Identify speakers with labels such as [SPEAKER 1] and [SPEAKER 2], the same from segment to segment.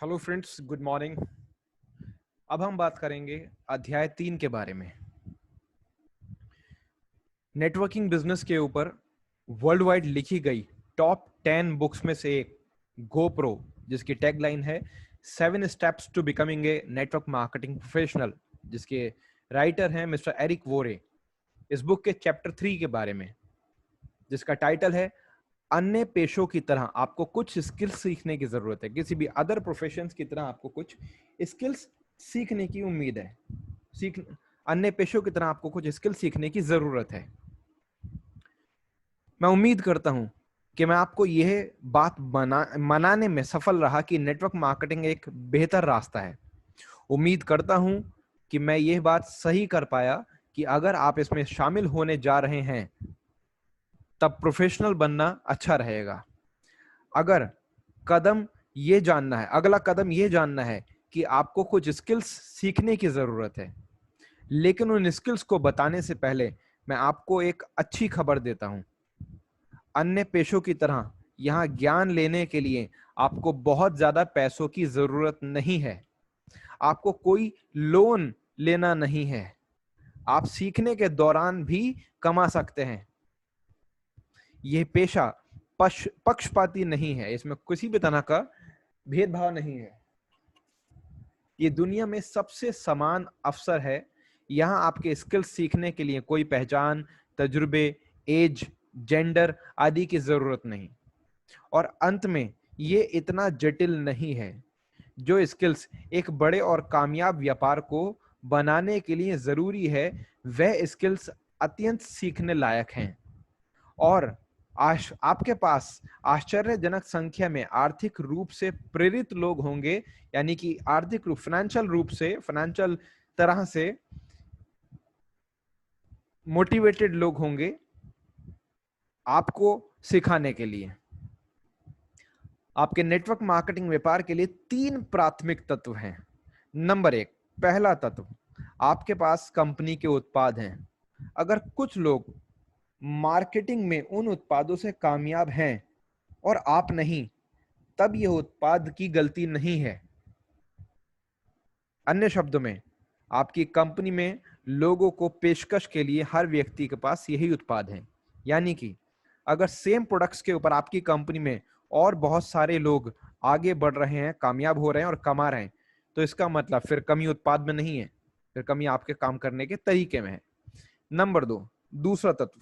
[SPEAKER 1] Hello friends, good morning. अब हम बात करेंगे अध्याय 3 के बारे में। नेटवर्किंग बिजनेस के ऊपर वर्ल्ड वाइड लिखी गई टॉप 10 बुक्स में से एक गोप्रो, जिसकी टैगलाइन है 7 steps to becoming a network marketing professional, जिसके राइटर हैं मिस्टर एरिक वोरे। इस बुक के चैप्टर 3 के बारे में, जिसका टाइटल है अन्य पेशों की तरह आपको कुछ स्किल्स सीखने की जरूरत है। किसी भी अदर प्रोफेशंस की तरह आपको कुछ स्किल्स सीखने की उम्मीद है। अन्य पेशों की तरह आपको कुछ स्किल सीखने की जरूरत है। मैं उम्मीद करता हूं कि मैं आपको यह बात मनाने में सफल रहा कि नेटवर्क मार्केटिंग एक बेहतर रास्ता है। उम्मीद करता हूं कि मैं यह बात सही कर पाया कि अगर आप इसमें शामिल होने जा रहे हैं तब प्रोफेशनल बनना अच्छा रहेगा। अगर कदम ये जानना है, अगला कदम ये जानना है कि आपको कुछ स्किल्स सीखने की जरूरत है, लेकिन उन स्किल्स को बताने से पहले मैं आपको एक अच्छी खबर देता हूं। अन्य पेशों की तरह यहां ज्ञान लेने के लिए आपको बहुत ज्यादा पैसों की जरूरत नहीं है। आपको कोई लोन लेना नहीं है। आप सीखने के दौरान भी कमा सकते हैं। यह पेशा पक्षपाती नहीं है, इसमें किसी भी तरह का भेदभाव नहीं है। ये दुनिया में सबसे समान अवसर है। यहाँ आपके स्किल्स सीखने के लिए कोई पहचान, तजुर्बे, एज, जेंडर आदि की जरूरत नहीं। और अंत में ये इतना जटिल नहीं है। जो स्किल्स एक बड़े और कामयाब व्यापार को बनाने के लिए जरूरी है, वह स्किल्स अत्यंत सीखने लायक हैं। और आपके पास आश्चर्यजनक संख्या में आर्थिक रूप से प्रेरित लोग होंगे, यानी कि आर्थिक रूप, फाइनेंशियल तरह से मोटिवेटेड लोग होंगे आपको सिखाने के लिए। आपके नेटवर्क मार्केटिंग व्यापार के लिए 3 प्राथमिक तत्व हैं। नंबर 1, पहला तत्व, आपके पास कंपनी के उत्पाद हैं। अगर कुछ लोग मार्केटिंग में उन उत्पादों से कामयाब हैं और आप नहीं, तब यह उत्पाद की गलती नहीं है। अन्य शब्दों में, आपकी कंपनी में लोगों को पेशकश के लिए हर व्यक्ति के पास यही उत्पाद है। यानी कि अगर सेम प्रोडक्ट्स के ऊपर आपकी कंपनी में और बहुत सारे लोग आगे बढ़ रहे हैं, कामयाब हो रहे हैं और कमा रहे हैं, तो इसका मतलब फिर कमी उत्पाद में नहीं है, फिर कमी आपके काम करने के तरीके में है। नंबर 2, दूसरा तत्व,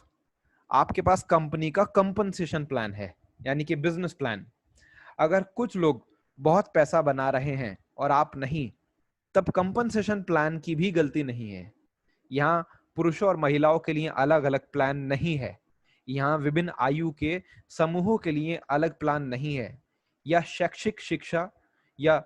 [SPEAKER 1] आपके पास कंपनी का कंपनसेशन प्लान है, यानी कि बिजनेस प्लान। अगर कुछ लोग बहुत पैसा बना रहे हैं और आप नहीं, तब कंपनसेशन प्लान की भी गलती नहीं है। यहाँ पुरुषों और महिलाओं के लिए अलग अलग प्लान नहीं है। यहाँ विभिन्न आयु के समूहों के लिए अलग प्लान नहीं है, या शैक्षिक शिक्षा या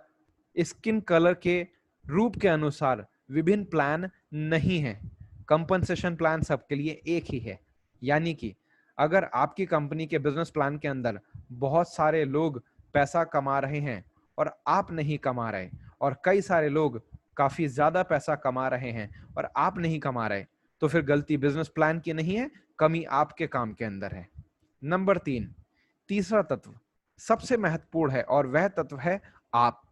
[SPEAKER 1] स्किन कलर के रूप के अनुसार विभिन्न प्लान नहीं है। कंपनसेशन प्लान सबके लिए एक ही है। यानी कि अगर आपकी कंपनी के बिजनेस प्लान के अंदर बहुत सारे लोग पैसा कमा रहे हैं और आप नहीं कमा रहे, और कई सारे लोग काफी ज्यादा पैसा कमा रहे हैं और आप नहीं कमा रहे, तो फिर गलती बिजनेस प्लान की नहीं है, कमी आपके काम के अंदर है। नंबर 3, तीसरा तत्व सबसे महत्वपूर्ण है, और वह तत्व है आप।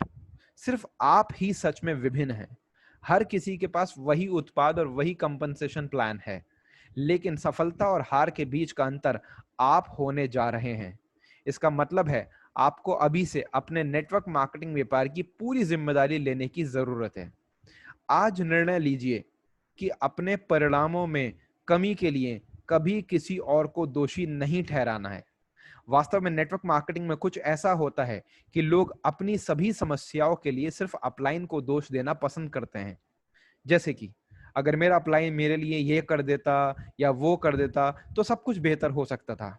[SPEAKER 1] सिर्फ आप ही सच में विभिन्न हैं। हर किसी के पास वही उत्पाद और वही कंपनसेशन प्लान है, लेकिन सफलता और हार के बीच का अंतर आप होने जा रहे हैं। इसका मतलब है आपको अभी से अपने नेटवर्क मार्केटिंग व्यापार की पूरी जिम्मेदारी लेने की जरूरत है। आज निर्णय लीजिए कि अपने परिणामों में कमी के लिए कभी किसी और को दोषी नहीं ठहराना है। वास्तव में नेटवर्क मार्केटिंग में कुछ ऐसा होता है कि लोग अपनी सभी समस्याओं के लिए सिर्फ अपलाइन को दोष देना पसंद करते हैं। जैसे कि अगर मेरा अपलाइन मेरे लिए ये कर देता या वो कर देता तो सब कुछ बेहतर हो सकता था।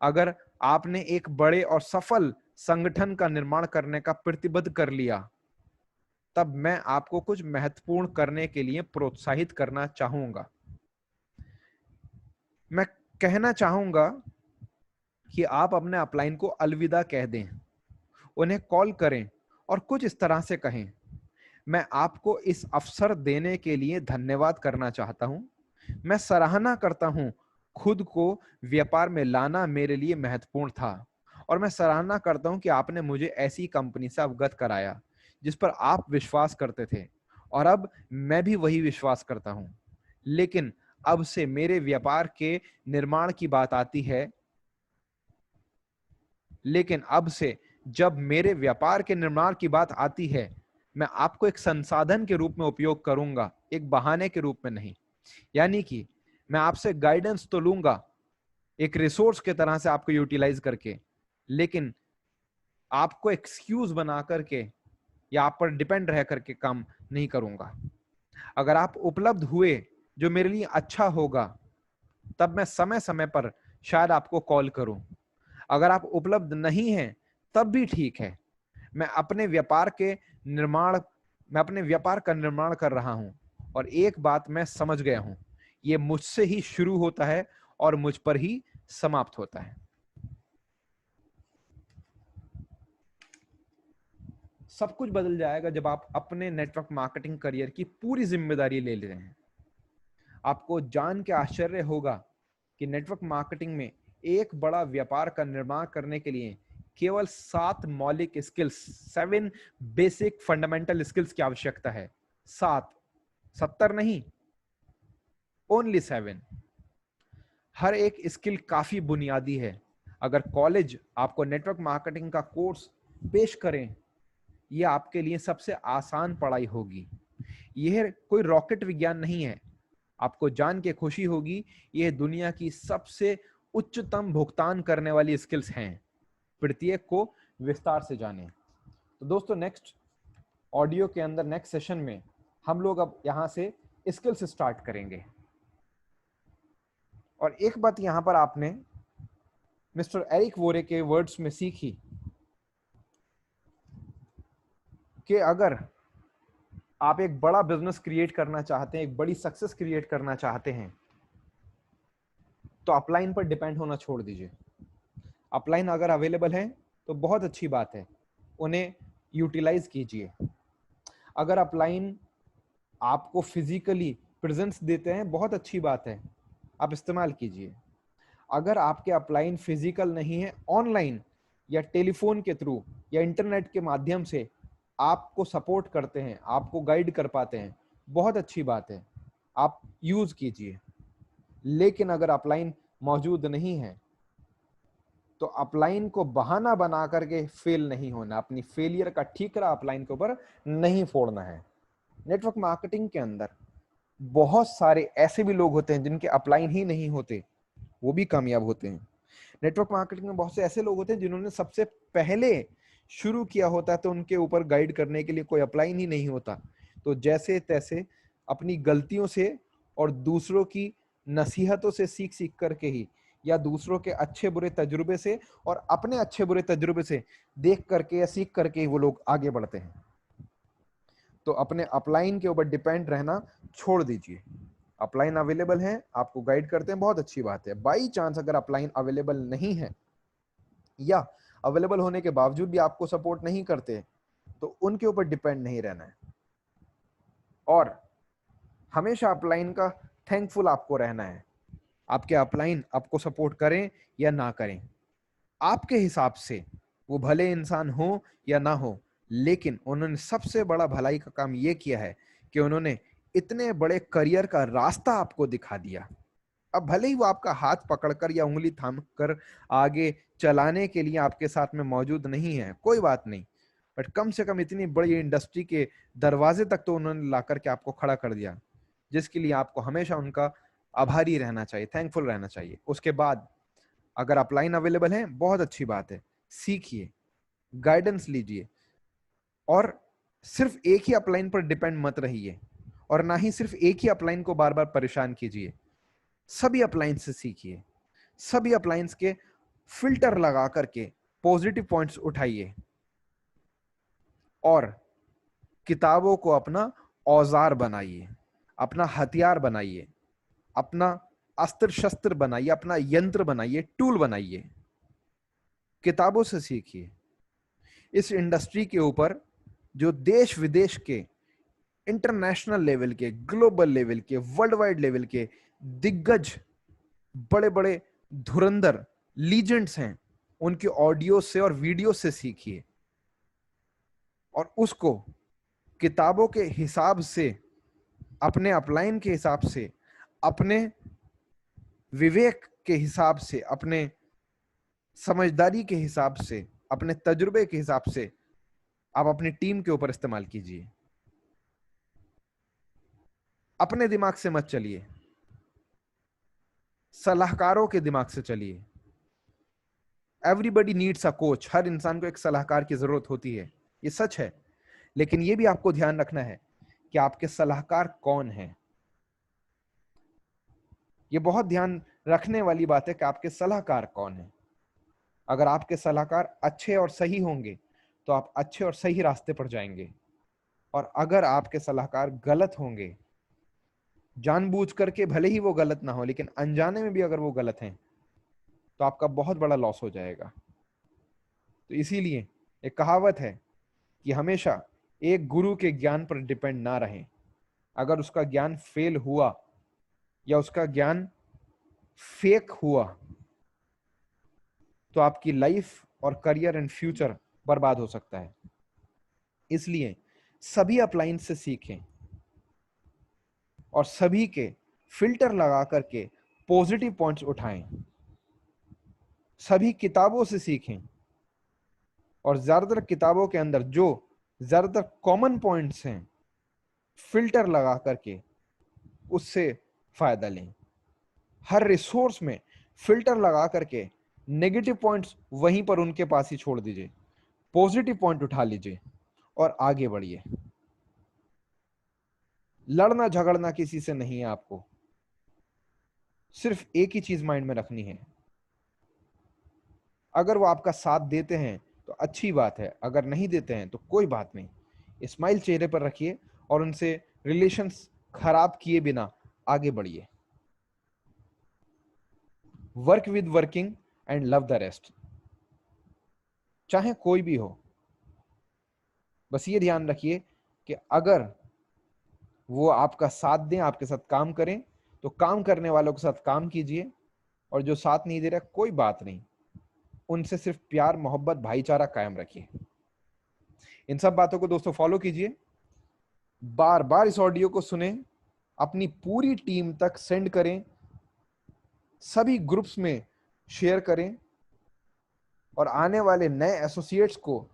[SPEAKER 1] अगर आपने एक बड़े और सफल संगठन का निर्माण करने का प्रतिबद्ध कर लिया, तब मैं आपको कुछ महत्वपूर्ण करने के लिए प्रोत्साहित करना चाहूंगा। मैं कहना चाहूंगा कि आप अपने अपलाइन को अलविदा कह दें, उन्हें कॉल करें और कुछ इस तरह से कहें, मैं आपको इस अवसर देने के लिए धन्यवाद करना चाहता हूं। मैं सराहना करता हूं, खुद को व्यापार में लाना मेरे लिए महत्वपूर्ण था और मैं सराहना करता हूं कि आपने मुझे ऐसी कंपनी से अवगत कराया जिस पर आप विश्वास करते थे, और अब मैं भी वही विश्वास करता हूं। लेकिन अब से मेरे व्यापार के निर्माण की बात आती है लेकिन अब से जब मेरे व्यापार के निर्माण की बात आती है, मैं आपको एक संसाधन के रूप में उपयोग करूंगा, एक बहाने के रूप में नहीं। यानी कि मैं आपसे गाइडेंस तो लूंगा, एक रिसोर्स के तरह से आपको यूटिलाइज करके, लेकिन आपको एक्सक्यूज बना करके या आप पर डिपेंड रह करके काम नहीं करूंगा। अगर आप उपलब्ध हुए जो मेरे लिए अच्छा होगा, तब मैं समय समय पर शायद आपको कॉल करूं। अगर आप उपलब्ध नहीं हैं, तब भी ठीक है। मैं अपने व्यापार का निर्माण कर रहा हूं, और एक बात मैं समझ गया हूं, ये मुझसे ही शुरू होता है और मुझ पर ही समाप्त होता है। सब कुछ बदल जाएगा जब आप अपने नेटवर्क मार्केटिंग करियर की पूरी जिम्मेदारी ले ले रहे हैं। आपको जान के आश्चर्य होगा कि नेटवर्क मार्केटिंग में एक बड़ा व्यापार का निर्माण करने के लिए केवल 7 मौलिक स्किल्स, 7 बेसिक फंडामेंटल स्किल्स की आवश्यकता है। 7, 70 नहीं, ओनली 7। हर एक स्किल काफी बुनियादी है। अगर कॉलेज आपको नेटवर्क मार्केटिंग का कोर्स पेश करें, यह आपके लिए सबसे आसान पढ़ाई होगी। यह कोई रॉकेट विज्ञान नहीं है। आपको जान के खुशी होगी, यह दुनिया की सबसे उच्चतम भुगतान करने वाली स्किल्स हैं। प्रत्येक को विस्तार से जानें। तो दोस्तों, नेक्स्ट ऑडियो के अंदर, नेक्स्ट सेशन में हम लोग अब यहां से स्किल्स स्टार्ट करेंगे। और एक बात यहां पर आपने मिस्टर एरिक वोरे के वर्ड्स में सीखी कि अगर आप एक बड़ा बिजनेस क्रिएट करना चाहते हैं, एक बड़ी सक्सेस क्रिएट करना चाहते हैं, तो अपलाइन पर डिपेंड होना छोड़ दीजिए। अपलाइन अगर अवेलेबल है तो बहुत अच्छी बात है, उन्हें यूटिलाइज कीजिए। अगर अपलाइन आपको फिजिकली प्रेजेंस देते हैं, बहुत अच्छी बात है, आप इस्तेमाल कीजिए। अगर आपके अपलाइन फिजिकल नहीं है, ऑनलाइन या टेलीफोन के थ्रू या इंटरनेट के माध्यम से आपको सपोर्ट करते हैं, आपको गाइड कर पाते हैं, बहुत अच्छी बात है, आप यूज कीजिए। लेकिन अगर अपलाइन मौजूद नहीं है तो अपलाइन को बहाना बना करके फेल नहीं होना, अपनी फेलियर का ठीकरा अपलाइन के ऊपर नहीं फोड़ना है। नेटवर्क मार्केटिंग के अंदर बहुत सारे ऐसे भी लोग होते हैं जिनके अपलाइन ही नहीं होते, वो भी कामयाब होते हैं। नेटवर्क मार्केटिंग में बहुत से ऐसे लोग होते हैं जिन्होंने सबसे पहले शुरू किया होता है, तो उनके ऊपर गाइड करने के लिए कोई अपलाइन ही नहीं होता। तो जैसे तैसे अपनी गलतियों से और दूसरों की नसीहतों से सीख सीख करके ही, या दूसरों के अच्छे बुरे तजुर्बे से और अपने अच्छे बुरे तजुर्बे से देख करके या सीख करके ही वो लोग आगे बढ़ते हैं। तो अपने अपलाइन के ऊपर डिपेंड रहना छोड़ दीजिए। अपलाइन अवेलेबल है, आपको गाइड करते हैं, बहुत अच्छी बात है। बाई चांस अगर अपलाइन अवेलेबल नहीं है या अवेलेबल होने के बावजूद भी आपको सपोर्ट नहीं करते, तो उनके ऊपर डिपेंड नहीं रहना है, और हमेशा अपलाइन का थैंकफुल आपको रहना है। आपके अपलाइन आपको सपोर्ट करें या ना करें, आपके हिसाब से वो भले इंसान हो या ना हो, लेकिन उन्होंने सबसे बड़ा भलाई का काम ये किया है कि उन्होंने इतने बड़े करियर का रास्ता आपको दिखा दिया। अब भले ही वो आपका हाथ पकड़कर या उंगली थाम कर आगे चलाने के लिए आपके साथ में मौजूद नहीं है, कोई बात नहीं, बट कम से कम इतनी बड़ी इंडस्ट्री के दरवाजे तक तो उन्होंने ला करके आपको खड़ा कर दिया, जिसके लिए आपको हमेशा उनका आभारी रहना चाहिए, थैंकफुल रहना चाहिए। उसके बाद अगर अपलाइन अवेलेबल है, बहुत अच्छी बात है, सीखिए, गाइडेंस लीजिए, और सिर्फ एक ही अपलाइन पर डिपेंड मत रहिए, और ना ही सिर्फ एक ही अपलाइन को बार बार परेशान कीजिए। सभी अपलाइंस से सीखिए, सभी अपलाइंस के फिल्टर लगा करके पॉजिटिव पॉइंट्स उठाइए, और किताबों को अपना औजार बनाइए, अपना हथियार बनाइए, अपना अस्त्र शस्त्र बनाइए, अपना यंत्र बनाइए, टूल बनाइए। किताबों से सीखिए। इस इंडस्ट्री के ऊपर जो देश विदेश के, इंटरनेशनल लेवल के, ग्लोबल लेवल के, वर्ल्ड वाइड लेवल के दिग्गज, बड़े बड़े धुरंधर लीजेंड्स हैं, उनके ऑडियो से और वीडियो से सीखिए और उसको किताबों के हिसाब से, अपने अपलाइन के हिसाब से, अपने विवेक के हिसाब से, अपने समझदारी के हिसाब से, अपने तजुर्बे के हिसाब से आप अपनी टीम के ऊपर इस्तेमाल कीजिए। अपने दिमाग से मत चलिए, सलाहकारों के दिमाग से चलिए। Everybody needs a coach. हर इंसान को एक सलाहकार की जरूरत होती है, ये सच है। लेकिन ये भी आपको ध्यान रखना है कि आपके सलाहकार कौन हैं। ये बहुत ध्यान रखने वाली बात है कि आपके सलाहकार कौन हैं। अगर आपके सलाहकार अच्छे और सही होंगे तो आप अच्छे और सही रास्ते पर जाएंगे, और अगर आपके सलाहकार गलत होंगे, जानबूझ करके भले ही वो गलत ना हो, लेकिन अनजाने में भी अगर वो गलत हैं, तो आपका बहुत बड़ा लॉस हो जाएगा। तो इसीलिए एक कहावत है कि हमेशा एक गुरु के ज्ञान पर डिपेंड ना रहें। अगर उसका ज्ञान फेल हुआ या उसका ज्ञान फेक हुआ तो आपकी लाइफ और करियर एंड फ्यूचर बर्बाद हो सकता है। इसलिए सभी अपलाइन से सीखें और सभी के फिल्टर लगा करके पॉजिटिव पॉइंट्स उठाएं। सभी किताबों से सीखें और ज्यादातर किताबों के अंदर जो ज्यादातर कॉमन पॉइंट्स हैं, फिल्टर लगा करके उससे फायदा लें। हर रिसोर्स में फिल्टर लगा करके नेगेटिव पॉइंट्स वहीं पर उनके पास ही छोड़ दीजिए, पॉजिटिव पॉइंट उठा लीजिए और आगे बढ़िए। लड़ना झगड़ना किसी से नहीं है आपको, सिर्फ एक ही चीज माइंड में रखनी है। अगर वो आपका साथ देते हैं तो अच्छी बात है, अगर नहीं देते हैं तो कोई बात नहीं। स्माइल चेहरे पर रखिए और उनसे रिलेशंस खराब किए बिना आगे बढ़िए। Work with working and love the rest. चाहे कोई भी हो, बस ये ध्यान रखिए कि अगर वो आपका साथ दें, आपके साथ काम करें, तो काम करने वालों के साथ काम कीजिए, और जो साथ नहीं दे रहा कोई बात नहीं, उनसे सिर्फ प्यार, मोहब्बत, भाईचारा कायम रखिए। इन सब बातों को दोस्तों फॉलो कीजिए। बार बार इस ऑडियो को सुने, अपनी पूरी टीम तक सेंड करें, सभी ग्रुप्स में शेयर करें और आने वाले नए एसोसिएट्स को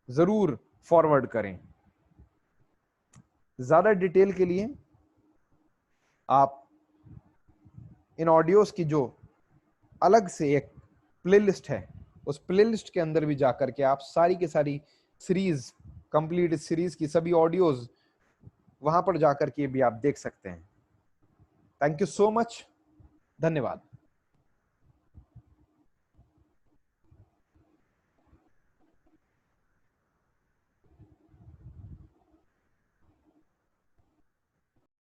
[SPEAKER 1] जरूर फॉरवर्ड करें। ज्यादा डिटेल के लिए आप इन ऑडियोज की जो अलग से एक प्लेलिस्ट है, उस प्लेलिस्ट के अंदर भी जाकर के आप सारी की सारी सीरीज, कंप्लीट सीरीज की सभी ऑडियोज वहां पर जाकर के भी आप देख सकते हैं। थैंक यू सो मच, धन्यवाद।